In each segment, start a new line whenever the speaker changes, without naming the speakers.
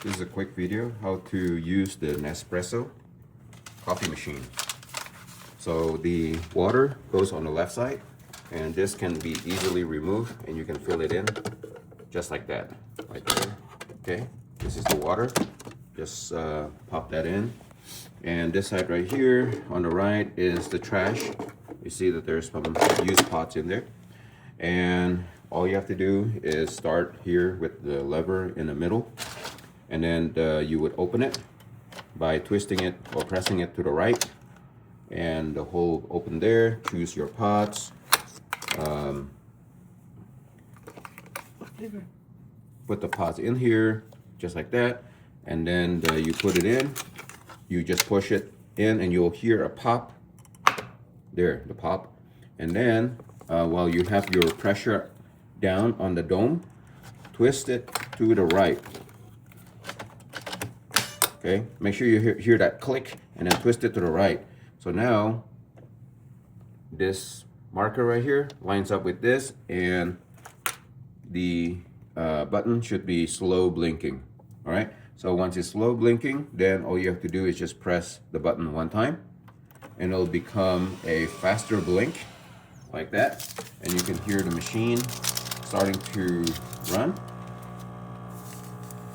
This is a quick video how to use the Nespresso coffee machine. So the water goes on the left side, and this can be easily removed, and you can fill it in just like that, right there. Okay, this is the water. Just pop that in. And this side right here on the right is the trash. You see that there's some used pots in there. And all you have to do is start here with the lever in the middle. And then you would open it by twisting it or pressing it to the right. And the hole open there. Choose your pots. Put the pots in here, just like that. And then you put it in. You just push it in and you'll hear a pop. There, the pop. And then while you have your pressure down on the dome, twist it to the right. Okay, make sure you hear that click and then twist it to the right. So now this marker right here lines up with this, and the button should be slow blinking. All right, so once it's slow blinking, then all you have to do is just press the button one time and it'll become a faster blink like that, and you can hear the machine starting to run.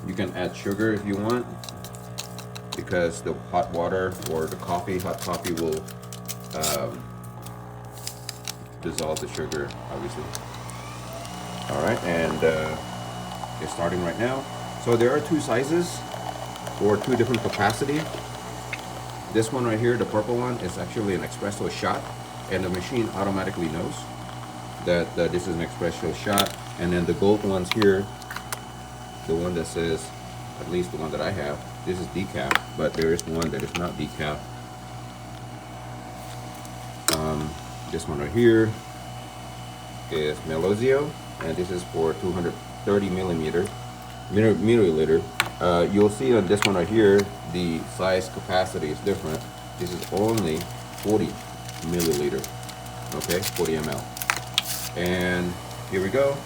You can add sugar if you want, because the hot water or the coffee, hot coffee, will dissolve the sugar, obviously. All right, and it's starting right now. So there are two sizes or two different capacity. This one right here, the purple one, is actually an espresso shot, and the machine automatically knows that this is an espresso shot. And then the gold ones here, the one that says, at least the one that I have, this is decaf, but there is one that is not decaf. This one right here is Melozio, and this is for 230 milliliter. You'll see on this one right here, the size capacity is different. This is only 40 milliliter, okay, 40 ml. And here we go.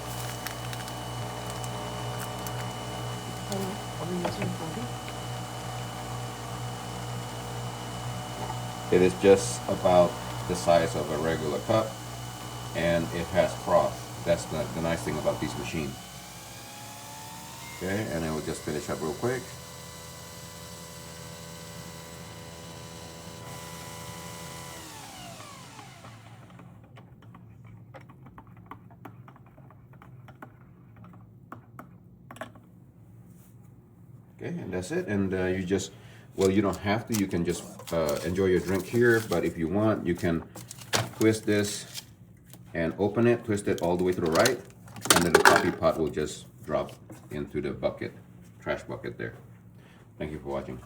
It is just about the size of a regular cup, and it has froth. That's the nice thing about these machines. Okay, and then we'll just finish up real quick. Okay, and that's it. And you just, well, you don't have to. You can just enjoy your drink here. But if you want, you can twist this and open it, twist it all the way to the right, and then the coffee pot will just drop into the bucket, trash bucket there. Thank you for watching.